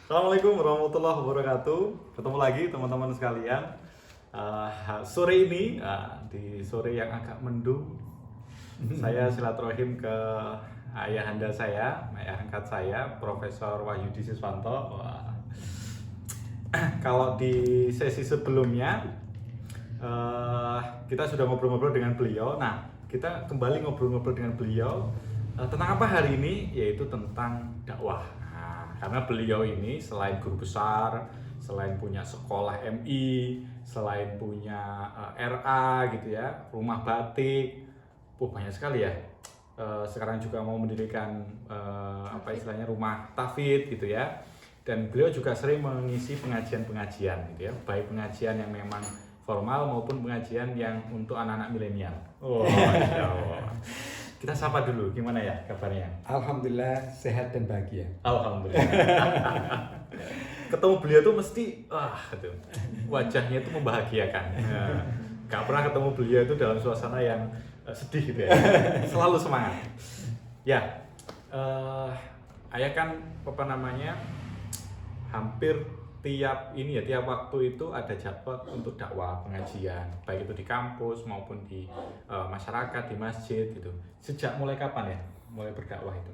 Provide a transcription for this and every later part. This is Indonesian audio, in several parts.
Assalamualaikum warahmatullahi wabarakatuh. Ketemu lagi teman-teman sekalian. Sore ini, di sore yang agak mendung, saya silaturahim ke ayahanda saya, ayah angkat saya, Profesor Wahyudi Siswanto. Kalau di sesi sebelumnya, kita sudah ngobrol-ngobrol dengan beliau. Nah, kita kembali ngobrol-ngobrol dengan beliau tentang apa hari ini, yaitu tentang dakwah. Karena beliau ini selain guru besar, selain punya sekolah MI, selain punya RA gitu ya, rumah batik, banyak sekali ya. Sekarang juga mau mendirikan apa istilahnya rumah tafid gitu ya. Dan beliau juga sering mengisi pengajian-pengajian gitu ya, baik pengajian yang memang formal maupun pengajian yang untuk anak-anak milenial. Oh, Masya Allah. Kita sapa dulu, gimana ya kabarnya? Alhamdulillah sehat dan bahagia. Alhamdulillah. Ketemu beliau tuh mesti, gitu. Wajahnya itu membahagiakan. Gak pernah ketemu beliau itu dalam suasana yang sedih gitu ya. Selalu semangat. Ya, ayah kan apa namanya, hampir tiap waktu itu ada jadwal untuk dakwah pengajian, baik itu di kampus maupun di masyarakat, di masjid gitu. Sejak mulai kapan ya mulai berdakwah itu?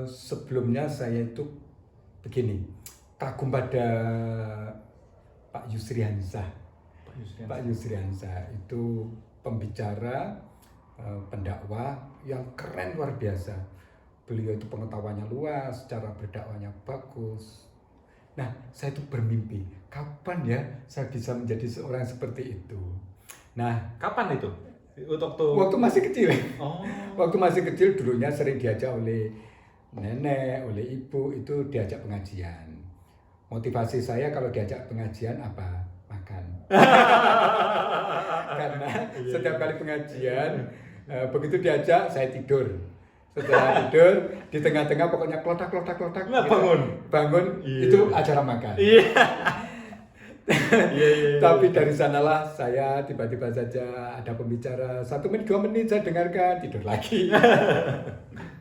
Sebelumnya saya itu begini, kagum pada Pak Yusri Hansah. Pak Yusri Hansah itu pembicara, pendakwah yang keren luar biasa. Beliau itu pengetahuannya luas, cara berdakwahnya bagus. Nah, saya itu bermimpi, kapan ya saya bisa menjadi seorang seperti itu. Nah, Kapan itu? waktu masih kecil. Oh. Waktu masih kecil dulunya sering diajak oleh nenek, oleh ibu itu diajak pengajian. Motivasi saya kalau diajak pengajian apa? Makan. Karena setiap kali pengajian begitu diajak saya tidur. Setelah tidur di tengah-tengah pokoknya klotak. Nggak Bangun Iya. itu acara makan. Iya. Tapi dari sanalah saya tiba-tiba saja ada pembicara 1 menit 2 menit saya dengarkan tidur lagi.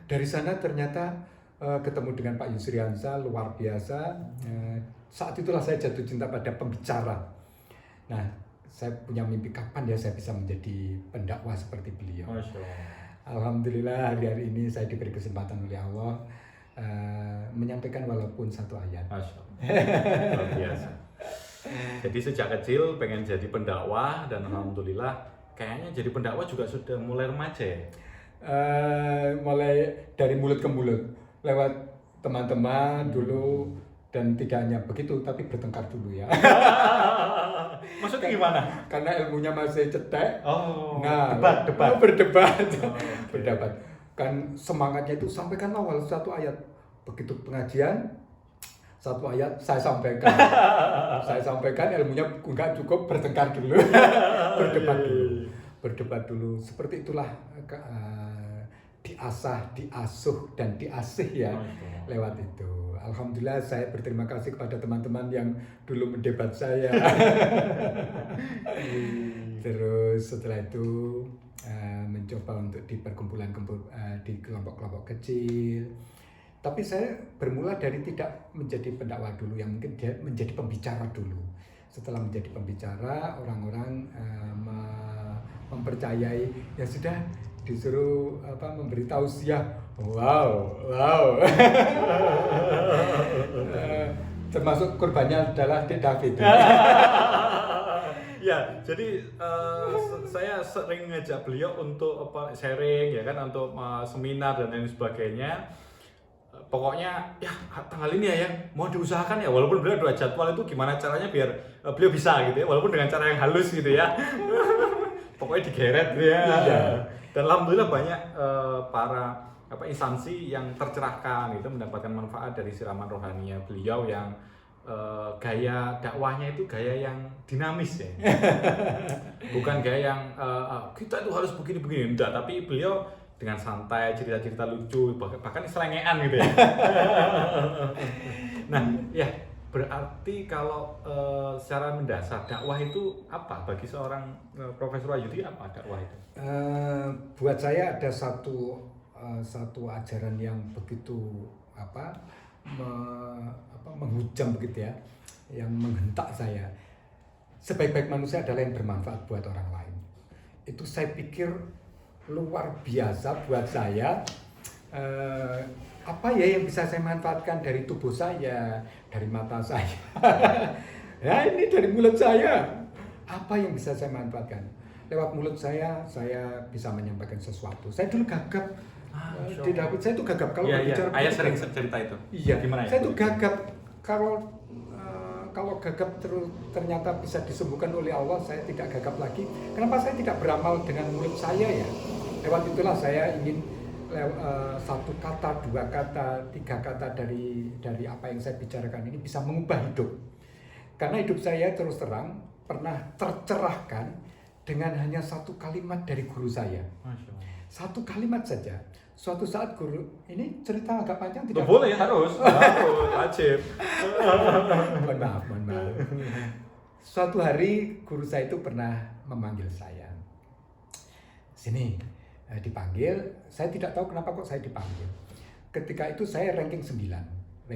Dari sana ternyata ketemu dengan Pak Yusri Hansah luar biasa. Saat itulah saya jatuh cinta pada pembicara. Nah, saya punya mimpi kapan ya saya bisa menjadi pendakwah seperti beliau. Masya Allah. Alhamdulillah hari ini saya diberi kesempatan oleh Allah menyampaikan walaupun satu ayat. Masya Allah. Luar biasa. Jadi sejak kecil pengen jadi pendakwah dan alhamdulillah kayaknya jadi pendakwah juga sudah mulai remaja ya. Mulai dari mulut ke mulut lewat teman-teman dulu, dan tidak hanya begitu tapi bertengkar dulu ya. Maksudnya gimana? Karena ilmunya masih cetek. Oh, Nah, debat. berdebat. Okay. Berdebat. Kan semangatnya itu sampaikan awal satu ayat. Begitu pengajian satu ayat saya sampaikan. Saya sampaikan ilmunya enggak cukup, bertengkar dulu. Berdebat dulu. Seperti itulah diasah, diasuh dan diasih ya lewat itu. Alhamdulillah saya berterima kasih kepada teman-teman yang dulu mendebat saya. Terus setelah itu mencoba untuk di perkumpulan di kelompok-kelompok kecil. Tapi saya bermula dari tidak menjadi pendakwah dulu, yang mungkin dia menjadi pembicara dulu. Setelah menjadi pembicara, orang-orang mempercayai, ya sudah disuruh memberi tausiah. Wow. Termasuk korbannya adalah Dek David. Ya, jadi saya sering ngajak beliau untuk sharing ya kan, untuk seminar dan lain sebagainya. Pokoknya ya tanggal ini ya mau diusahakan ya, walaupun beliau ada jadwal itu gimana caranya biar beliau bisa gitu ya, walaupun dengan cara yang halus gitu ya. Pokoknya digeret gitu ya. Iya. Dan alhamdulillah banyak para instansi yang tercerahkan gitu, mendapatkan manfaat dari siraman rohaninya beliau yang gaya dakwahnya itu gaya yang dinamis ya. Bukan gaya yang kita itu harus begini-begini, enggak, tapi beliau dengan santai, cerita-cerita lucu, bahkan selengean gitu ya. Nah, ya berarti kalau secara mendasar dakwah itu apa bagi seorang Profesor Wahyudi, apa dakwah itu? Buat saya ada satu ajaran yang begitu menghujam begitu ya, yang menghentak saya. Sebaik-baik manusia adalah yang bermanfaat buat orang lain. Itu saya pikir luar biasa buat saya. Apa ya yang bisa saya manfaatkan dari tubuh saya, dari mata saya, ya ini dari mulut saya. Apa yang bisa saya manfaatkan? Lewat mulut saya bisa menyampaikan sesuatu. Saya dulu gagap. Di dapur saya itu gagap kalau bicara. Ayah sering cerita itu. Iya. Gimana ya? Saya itu gagap kalau gagap ternyata bisa disembuhkan oleh Allah, saya tidak gagap lagi. Kenapa saya tidak beramal dengan mulut saya ya? Lewat itulah saya ingin satu kata, dua kata, tiga kata dari apa yang saya bicarakan ini bisa mengubah hidup. Karena hidup saya terus terang pernah tercerahkan dengan hanya satu kalimat dari guru saya. Satu kalimat saja. Suatu saat guru, ini cerita agak panjang tidak? Boleh, harus, wajib. Mohon maaf. Suatu hari guru saya itu pernah memanggil saya. Sini, dipanggil. Saya tidak tahu kenapa kok saya dipanggil. Ketika itu saya ranking 9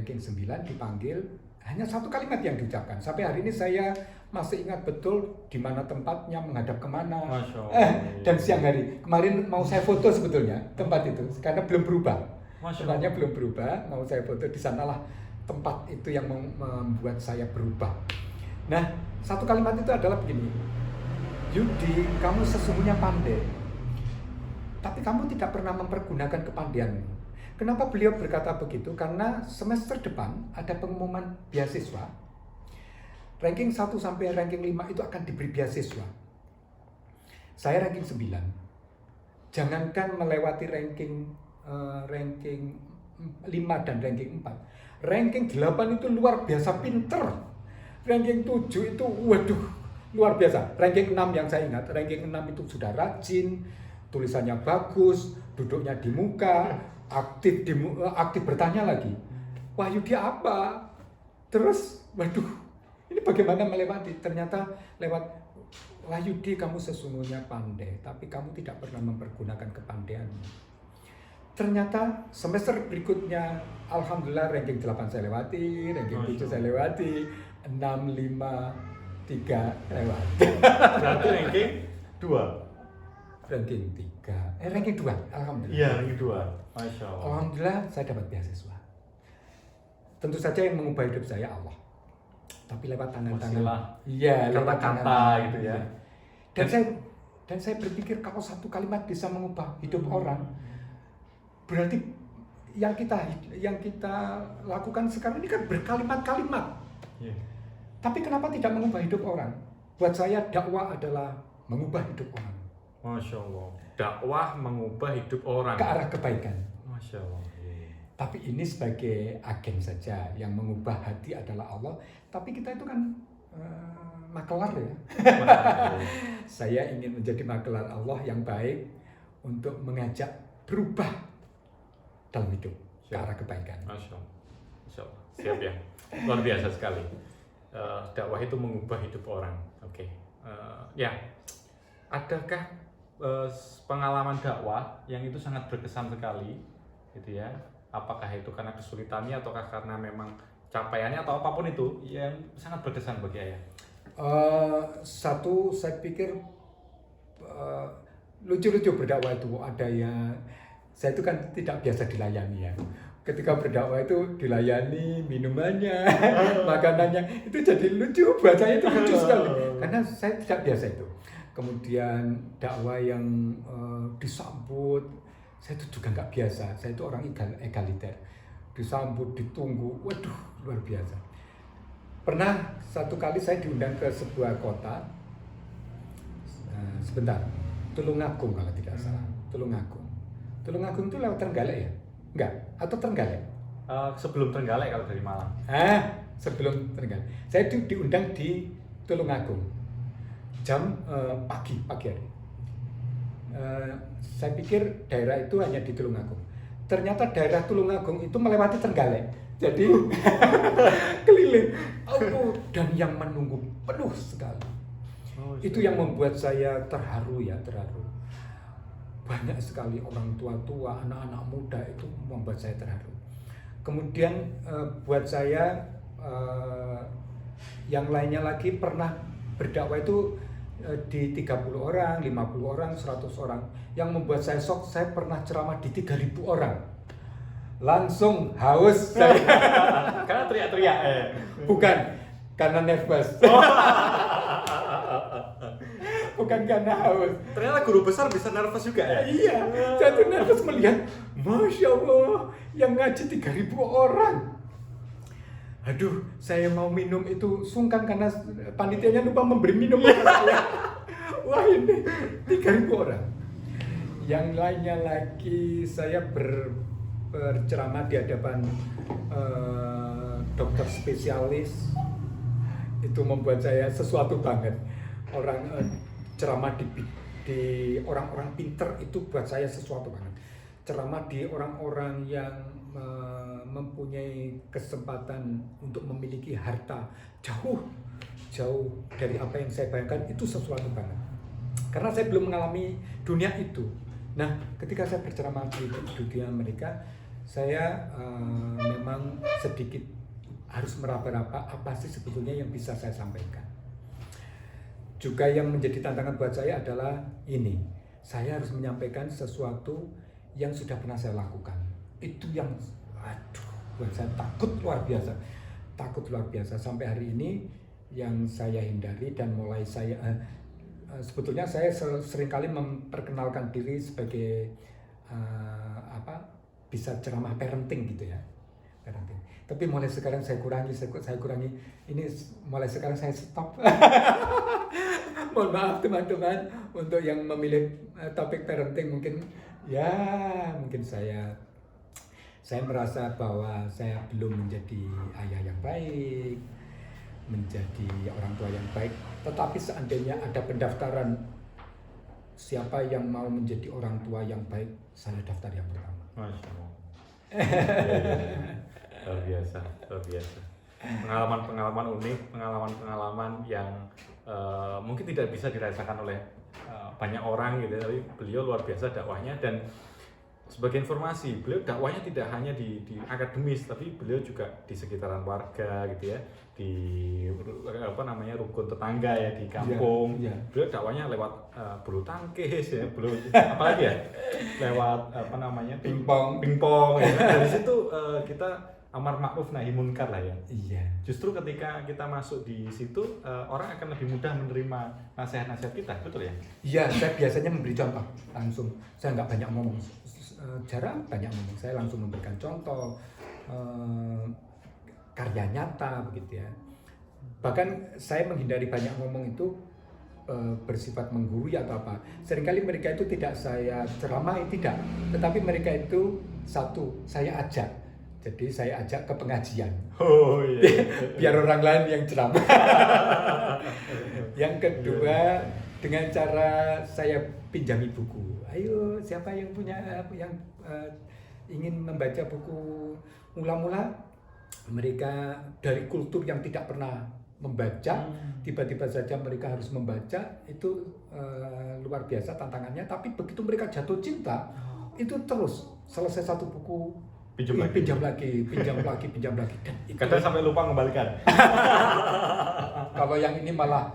dipanggil. Hanya satu kalimat yang diucapkan. Sampai hari ini saya masih ingat betul di mana tempatnya, menghadap kemana. Dan siang hari. Kemarin mau saya foto sebetulnya tempat itu karena belum berubah. Tempatnya belum berubah, mau saya foto di sanalah tempat itu yang membuat saya berubah. Nah, satu kalimat itu adalah begini. Yudi, kamu sesungguhnya pandai. Tapi kamu tidak pernah mempergunakan kepandaianmu. Kenapa beliau berkata begitu? Karena semester depan ada pengumuman beasiswa. Ranking 1 sampai ranking 5 itu akan diberi beasiswa. Saya ranking 9. Jangankan melewati ranking 5 dan ranking 4. Ranking 8 itu luar biasa pinter. Ranking 7 itu waduh luar biasa. Ranking 6 yang saya ingat, ranking 6 itu sudah rajin, tulisannya bagus, duduknya di muka, aktif bertanya lagi. Wah, Yudi apa? Terus, waduh, ini bagaimana melewati? Ternyata lewat, wah Yudi, kamu sesungguhnya pandai, tapi kamu tidak pernah mempergunakan kepandaianmu. Ternyata semester berikutnya, alhamdulillah ranking 8 saya lewati, ranking 7 saya lewati, 6, 5, 3 lewati. Berarti ranking 2? Ranking 3, ranking 2, alhamdulillah. Iya, ranking 2. Masya Allah. Alhamdulillah saya dapat beasiswa. Tentu saja yang mengubah hidup saya Allah. Tapi lewat tangan-tangan. Iya, lewat kata-kata gitu ya. Dan saya berpikir kalau satu kalimat bisa mengubah hidup orang, berarti yang kita lakukan sekarang ini kan berkalimat-kalimat. Yeah. Tapi kenapa tidak mengubah hidup orang? Buat saya dakwah adalah mengubah hidup orang. Masya Allah. Dakwah mengubah hidup orang ke arah kebaikan. Masya Allah. Tapi ini sebagai agen saja, yang mengubah hati adalah Allah. Tapi kita itu kan makelar ya. Saya ingin menjadi makelar Allah yang baik untuk mengajak berubah dalam hidup ke arah kebaikan. Masya Allah. Masya Allah. Siap ya. Luar biasa sekali. Dakwah itu mengubah hidup orang. Oke. Ya. Adakah pengalaman dakwah yang itu sangat berkesan sekali, gitu ya? Apakah itu karena kesulitannya ataukah karena memang capaiannya atau apapun itu yang sangat berkesan bagi ayah? Satu, saya pikir lucu-lucu berdakwah itu ada yang saya itu kan tidak biasa dilayani ya. Ketika berdakwah itu dilayani minumannya, makanannya itu jadi lucu, buat saya itu lucu sekali karena saya tidak biasa itu. Kemudian dakwah yang disambut, saya itu juga nggak biasa. Saya itu orang egaliter, disambut, ditunggu, waduh luar biasa. Pernah satu kali saya diundang ke sebuah kota, sebentar, Tulungagung kalau tidak salah, Tulungagung itu lewat Trenggalek ya? Enggak, atau Trenggalek? Sebelum Trenggalek kalau dari Malang. Sebelum Trenggalek. Saya diundang di Tulungagung. Jam pagi hari. Saya pikir daerah itu hanya di Tulungagung. Ternyata daerah Tulungagung itu melewati Trenggalek. Jadi keliling. Dan yang menunggu penuh sekali. Itu yang membuat saya terharu. Banyak sekali orang tua-tua, anak-anak muda itu membuat saya terharu. Kemudian buat saya yang lainnya lagi pernah berdakwah itu di 30 orang, 50 orang, 100 orang. Yang membuat saya shock, saya pernah ceramah di 3.000 orang. Langsung haus saya. Karena teriak-teriak ya. Bukan karena nervous. Bukan karena haus. Ternyata guru besar bisa nervous juga ya? Iya, saya tuh nervous melihat, Masya Allah, yang ngaji 3.000 orang. Aduh, saya mau minum itu sungkan karena panitianya lupa memberi minum kepada saya. Wah ini 3.000 orang. Yang lainnya lagi saya berceramah di hadapan dokter spesialis. Itu membuat saya sesuatu banget. Orang ceramah di orang-orang pinter itu buat saya sesuatu banget. Ceramah di orang-orang yang mempunyai kesempatan untuk memiliki harta jauh dari apa yang saya bayangkan, itu sesuatu banget. Karena saya belum mengalami dunia itu. Nah, ketika saya berceramah di dunia mereka, saya memang sedikit harus meraba-raba apa sih sebetulnya yang bisa saya sampaikan. Juga yang menjadi tantangan buat saya adalah ini, saya harus menyampaikan sesuatu yang sudah pernah saya lakukan. Itu yang, buat saya takut luar biasa. Sampai hari ini yang saya hindari dan mulai saya, sebetulnya saya seringkali memperkenalkan diri sebagai bisa ceramah parenting gitu ya, parenting. Tapi mulai sekarang saya kurangi. Ini mulai sekarang saya stop. Mohon maaf teman-teman untuk yang memilih topik parenting, mungkin saya merasa bahwa saya belum menjadi ayah yang baik, menjadi orang tua yang baik. Tetapi seandainya ada pendaftaran siapa yang mau menjadi orang tua yang baik, saya daftar yang pertama. Masya Allah. Luar biasa. Pengalaman unik, pengalaman yang mungkin tidak bisa dirasakan oleh banyak orang gitu, tapi beliau luar biasa dakwahnya. Dan sebagai informasi, beliau dakwahnya tidak hanya di akademis, tapi beliau juga di sekitaran warga gitu ya, di rukun tetangga ya, di kampung. Yeah. Beliau dakwahnya lewat bulu tangkis ya, apalagi ya, lewat pingpong ya. Dari situ kita amar ma'ruf nahi munkar lah ya. Iya. Justru ketika kita masuk di situ, orang akan lebih mudah menerima nasihat-nasihat kita, betul ya? Iya, saya biasanya memberi contoh langsung. Saya nggak banyak ngomong, jarang banyak ngomong. Saya langsung memberikan contoh, karya nyata begitu ya. Bahkan saya menghindari banyak ngomong itu bersifat menggurui atau apa. Seringkali mereka itu tidak saya ceramai, tidak. Tetapi mereka itu saya ajak. Jadi saya ajak ke pengajian. Oh iya. Biar orang lain yang ceramah. Yang kedua, dengan cara saya pinjami buku. Ayo, siapa yang ingin membaca buku mula-mula? Mereka dari kultur yang tidak pernah membaca, tiba-tiba saja mereka harus membaca. Itu luar biasa tantangannya. Tapi begitu mereka jatuh cinta, itu terus selesai satu buku, pinjam lagi. Kadang sampai lupa mengembalikan. Kalau yang ini malah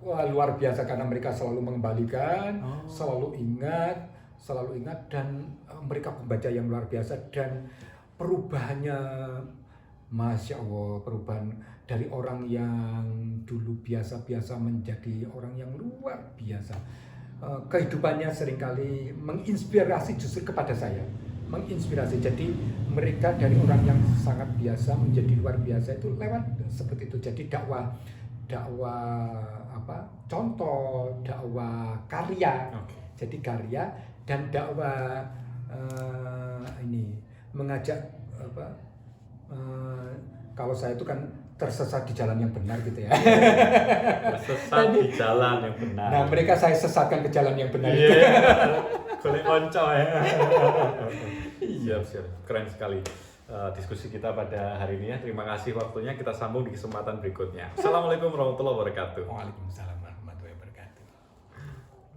luar biasa karena mereka selalu mengembalikan, selalu ingat dan mereka pembaca yang luar biasa. Dan perubahannya, Masya Allah, perubahan dari orang yang dulu biasa-biasa menjadi orang yang luar biasa. Kehidupannya seringkali menginspirasi justru kepada saya. Jadi mereka dari orang yang sangat biasa menjadi luar biasa itu lewat seperti itu. Jadi dakwah contoh, dakwah karya. Jadi karya dan dakwah mengajak kalau saya itu kan tersesat di jalan yang benar gitu ya. Tersesat di jalan yang benar. Nah, mereka saya sesatkan ke jalan yang benar. Golek onco ya. Siap. Keren sekali diskusi kita pada hari ini ya. Terima kasih waktunya. Kita sambung di kesempatan berikutnya. Assalamualaikum warahmatullahi wabarakatuh. Waalaikumsalam.